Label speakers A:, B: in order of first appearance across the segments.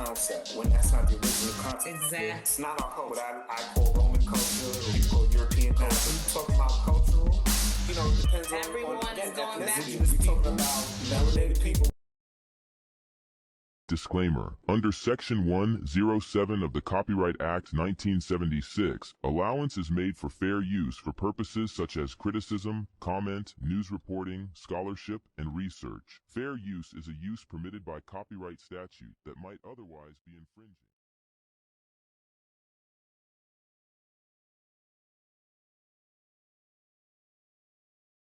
A: concept when that's not the original concept.
B: Exactly.
A: It's not our culture. What I call Roman culture, you call European culture. You talking about cultural, you know, it depends on
B: Everyone is going back to
A: you talking about melanated people.
C: Disclaimer. Under Section 107 of the Copyright Act 1976, allowance is made for fair use for purposes such as criticism, comment, news reporting, scholarship, and research. Fair use is a use permitted by copyright statute that might otherwise be infringing.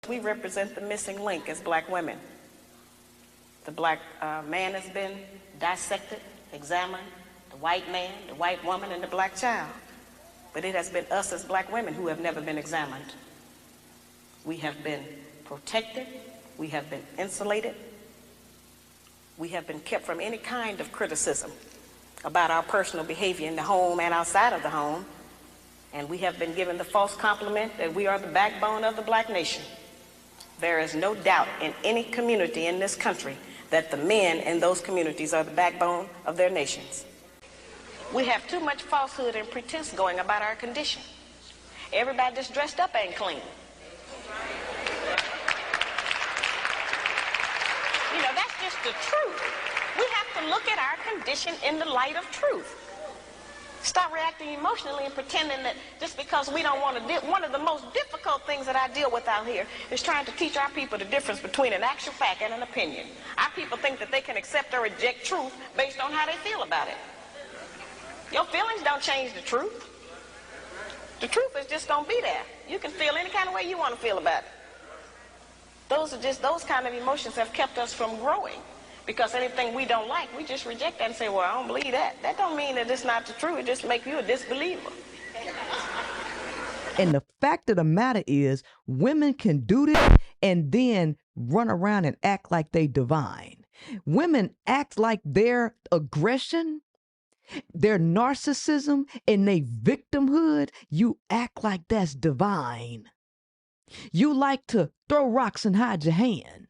D: We represent the missing link as black women. The black man has been dissected, examined, the white man, the white woman, and the black child. But it has been us as black women who have never been examined. We have been protected, we have been insulated, we have been kept from any kind of criticism about our personal behavior in the home and outside of the home, and we have been given the false compliment that we are the backbone of the black nation. There is no doubt in any community in this country that the men in those communities are the backbone of their nations. We have too much falsehood and pretense going about our condition. Everybody that's dressed up ain't clean. You know, that's just the truth. We have to look at our condition in the light of truth. Stop reacting emotionally and pretending that just because we don't want to deal. One of the most difficult things that I deal with out here is trying to teach our people the difference between an actual fact and an opinion. Our people think that they can accept or reject truth based on how they feel about it. Your feelings don't change the truth. The truth is just going to be there. You can feel any kind of way you want to feel about it. Those kind of emotions have kept us from growing. Because anything we don't like, we just reject that and say, well, I don't believe that. That don't mean that it's not the truth. It just makes you a disbeliever.
E: And the fact of the matter is, women can do this and then run around and act like they divine. Women act like their aggression, their narcissism, and their victimhood, you act like that's divine. You like to throw rocks and hide your hand.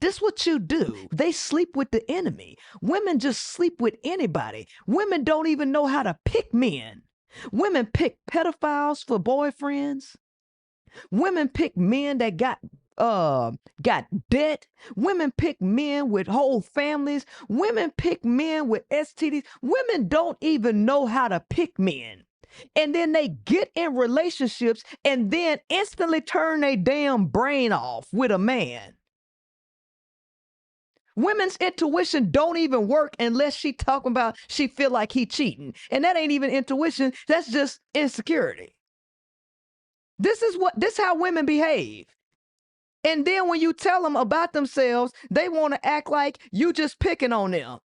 E: This what you do. They sleep with the enemy. Women just sleep with anybody. Women don't even know how to pick men. Women pick pedophiles for boyfriends. Women pick men that got debt. Women pick men with whole families. Women pick men with STDs. Women don't even know how to pick men. And then they get in relationships and then instantly turn their damn brain off with a man. Women's intuition don't even work unless she talking about she feel like he cheating. And that ain't even intuition. That's just insecurity. This is how women behave. And then when you tell them about themselves, they want to act like you just picking on them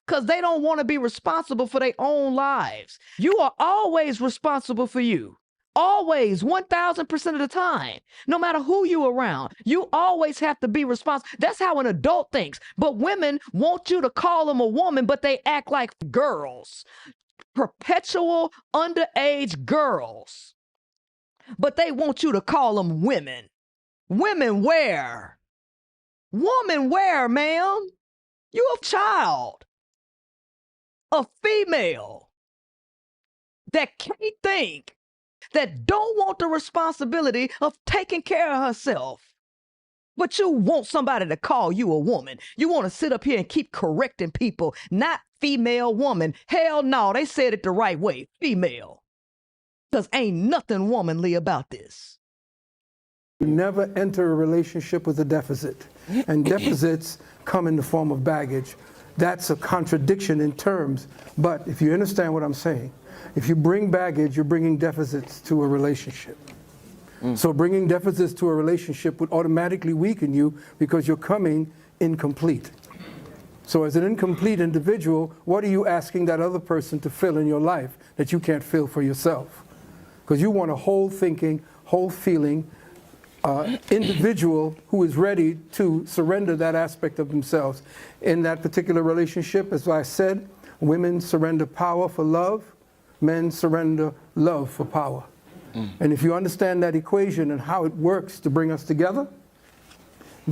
E: because they don't want to be responsible for their own lives. You are always responsible for you. Always, 1,000% of the time, no matter who you around, you always have to be responsible. That's how an adult thinks. But women want you to call them a woman, but they act like girls, perpetual underage girls. But they want you to call them women. Women where? Woman where, ma'am? You a child, a female that can't think, that don't want the responsibility of taking care of herself. But you want somebody to call you a woman. You want to sit up here and keep correcting people, not female, woman. Hell no, they said it the right way, female. Because ain't nothing womanly about this.
F: You never enter a relationship with a deficit. And deficits come in the form of baggage. That's a contradiction in terms. But if you understand what I'm saying, if you bring baggage, you're bringing deficits to a relationship. So bringing deficits to a relationship would automatically weaken you because you're coming incomplete. So as an incomplete individual, what are you asking that other person to fill in your life that you can't fill for yourself? Because you want a whole thinking, whole feeling individual who is ready to surrender that aspect of themselves. In that particular relationship, as I said, women surrender power for love. Men surrender love for power. And if you understand that equation and how it works to bring us together,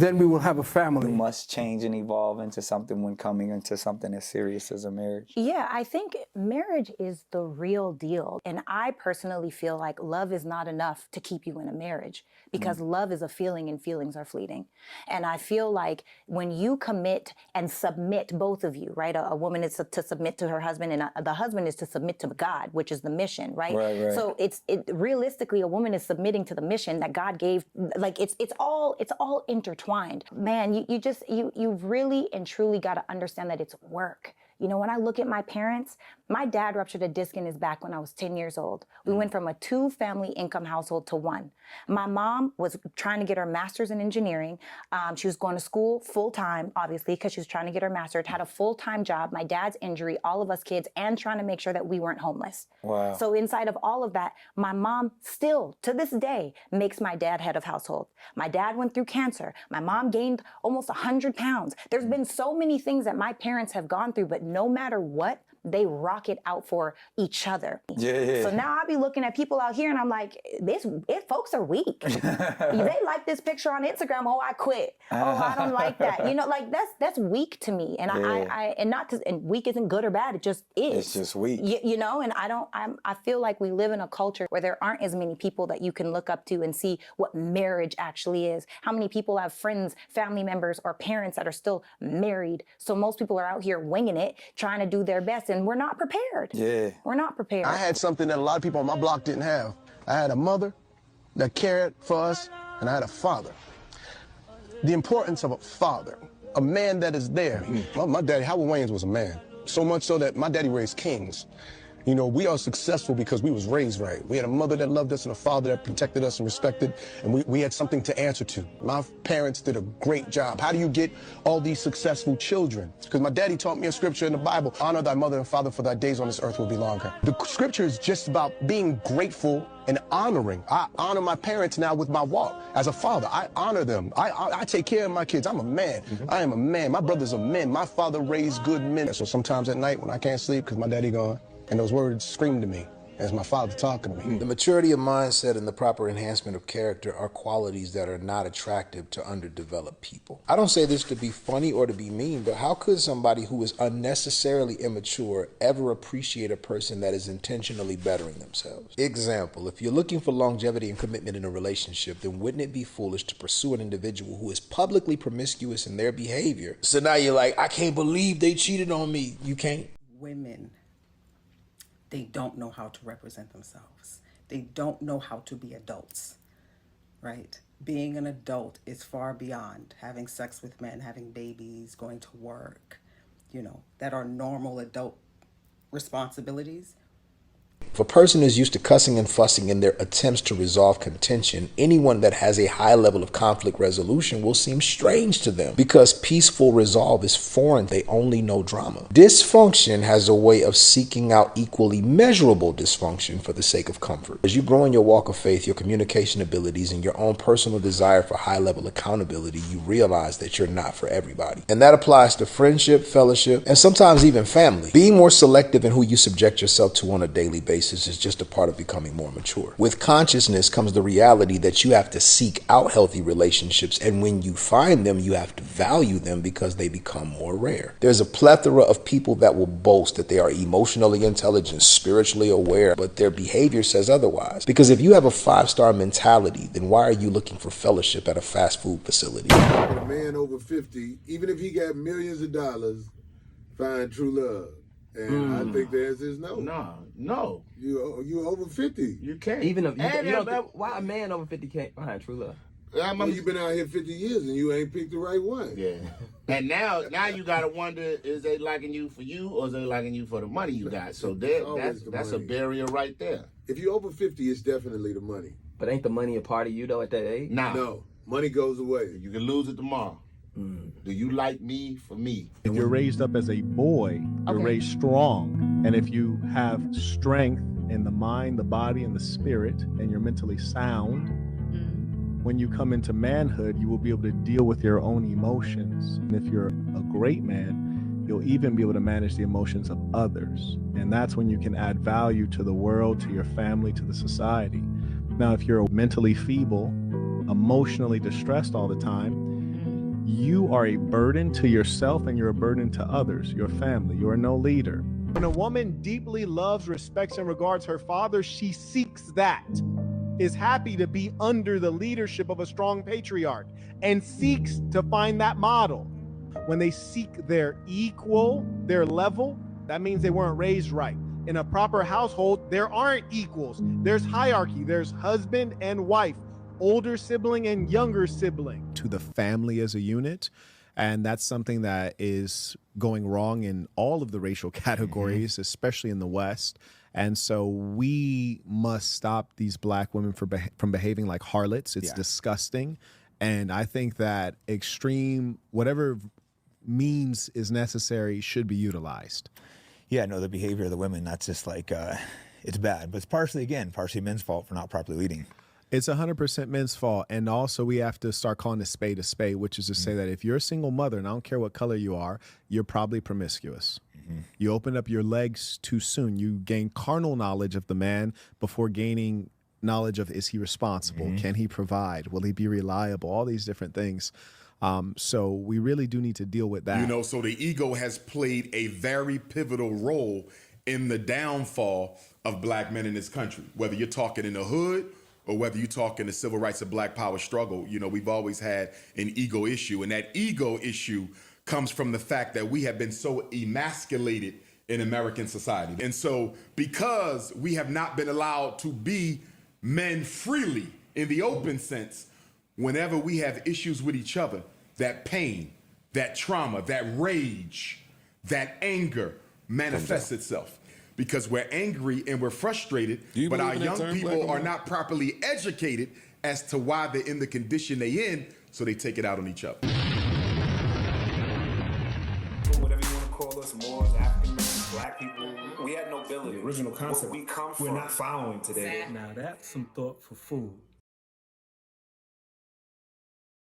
F: then we will have a
B: You
F: family.
B: must change and evolve into something when coming into something as serious as a marriage.
G: Yeah, I think marriage is the real deal. And I personally feel like love is not enough to keep you in a marriage, because love is a feeling and feelings are fleeting. And I feel like when you commit and submit, both of you, right? A woman is to submit to her husband, and the husband is to submit to God, which is the mission, right?
B: Right.
G: So realistically, a woman is submitting to the mission that God gave. Like it's all intertwined. Man, you really and truly got to understand that it's work. You know, when I look at my parents, my dad ruptured a disc in his back when I was 10 years old. We went from a 2-family income household to 1. My mom was trying to get her master's in engineering. She was going to school full-time, obviously, because she was trying to get her master's, had a full-time job, my dad's injury, all of us kids, and trying to make sure that we weren't homeless.
B: Wow.
G: So inside of all of that, my mom still, to this day, makes my dad head of household. My dad went through cancer. My mom gained almost 100 pounds. There's been so many things that my parents have gone through, but no matter what, they rock it out for each other.
B: Yeah.
G: So now I'll be looking at people out here and I'm like, folks are weak. They like this picture on Instagram. Oh, I quit. Oh, I don't like that. You know, like that's weak to me. And and weak isn't good or bad. It just is.
B: It's just weak.
G: You know, and I feel like we live in a culture where there aren't as many people that you can look up to and see what marriage actually is. How many people have friends, family members, or parents that are still married? So most people are out here winging it, trying to do their best. And we're not prepared.
B: Yeah.
G: We're not prepared.
H: I had something that a lot of people on my block didn't have. I had a mother that cared for us, and I had a father. The importance of a father, a man that is there. My daddy, Howard Wayans, was a man. So much so that my daddy raised kings. You know, we are successful because we was raised right. We had a mother that loved us and a father that protected us and respected, and we had something to answer to. My parents did a great job. How do you get all these successful children? Because my daddy taught me a scripture in the Bible, honor thy mother and father, for thy days on this earth will be longer. The scripture is just about being grateful and honoring. I honor my parents now with my walk. As a father, I honor them. I take care of my kids. I'm a man. I am a man. My brothers are men. My father raised good men. So sometimes at night when I can't sleep because my daddy gone, and those words scream to me as my father talking to me.
I: The maturity of mindset and the proper enhancement of character are qualities that are not attractive to underdeveloped people. I don't say this to be funny or to be mean, but how could somebody who is unnecessarily immature ever appreciate a person that is intentionally bettering themselves? Example, if you're looking for longevity and commitment in a relationship, then wouldn't it be foolish to pursue an individual who is publicly promiscuous in their behavior? So now you're like, I can't believe they cheated on me. You can't.
J: Women, they don't know how to represent themselves. They don't know how to be adults, right? Being an adult is far beyond having sex with men, having babies, going to work, you know, that are normal adult responsibilities.
I: If a person is used to cussing and fussing in their attempts to resolve contention, anyone that has a high level of conflict resolution will seem strange to them because peaceful resolve is foreign. They only know drama. Dysfunction has a way of seeking out equally measurable dysfunction for the sake of comfort. As you grow in your walk of faith, your communication abilities, and your own personal desire for high level accountability, you realize that you're not for everybody. And that applies to friendship, fellowship, and sometimes even family. Being more selective in who you subject yourself to on a daily basis is just a part of becoming more mature. With consciousness comes the reality that you have to seek out healthy relationships, and when you find them, you have to value them because they become more rare. There's a plethora of people that will boast that they are emotionally intelligent, spiritually aware, but their behavior says otherwise. Because if you have a 5-star mentality, then why are you looking for fellowship at a fast food facility?
K: A man over 50, even if he got millions of dollars, find true love. And I think the answer is no.
L: No.
K: You over 50.
L: You can't.
E: Even if why a man over 50 can't find true love?
K: Well, you've been out here 50 years and you ain't picked the right one.
L: Yeah. And now you gotta wonder, is they liking you for you or is they liking you for the money you got? So that's a barrier right there.
K: If you're over 50, it's definitely the money.
E: But ain't the money a part of you though at that age?
K: No. Money goes away.
L: You can lose it tomorrow. Do you like me for me?
M: If you're raised up as a boy, you're raised strong. And if you have strength in the mind, the body, and the spirit, and you're mentally sound, when you come into manhood, you will be able to deal with your own emotions. And if you're a great man, you'll even be able to manage the emotions of others. And that's when you can add value to the world, to your family, to the society. Now, if you're mentally feeble, emotionally distressed all the time, you are a burden to yourself and you're a burden to others, your family. You are no leader. When a woman deeply loves, respects, and regards her father, she seeks that, is happy to be under the leadership of a strong patriarch, and seeks to find that model. When they seek their equal, their level, that means they weren't raised right. In a proper household, there aren't equals. There's hierarchy. There's husband and wife, older sibling and younger sibling. To the family as a unit. And that's something that is going wrong in all of the racial categories, especially in the West. And so we must stop these black women from behaving like harlots. It's disgusting. And I think that extreme, whatever means is necessary, should be utilized.
B: Yeah, no, the behavior of the women, that's just like, it's bad. But it's partially men's fault for not properly leading.
M: It's 100% men's fault. And also we have to start calling a spade, which is to say that if you're a single mother, and I don't care what color you are, you're probably promiscuous. You open up your legs too soon. You gain carnal knowledge of the man before gaining knowledge of, is he responsible? Can he provide? Will he be reliable? All these different things. So we really do need to deal with that.
N: You know, so the ego has played a very pivotal role in the downfall of black men in this country. Whether you're talking in the hood or whether you're talking the civil rights and black power struggle, you know, we've always had an ego issue. And that ego issue comes from the fact that we have been so emasculated in American society. And so because we have not been allowed to be men freely in the open sense, whenever we have issues with each other, that pain, that trauma, that rage, that anger manifests itself. Because we're angry and we're frustrated, but our young people are not properly educated as to why they're in the condition they're in, so they take it out on each other.
A: Whatever you want to call us, Moors, African Americans, black people, we had nobility. The original concept we're not following today.
O: Now that's some thoughtful food.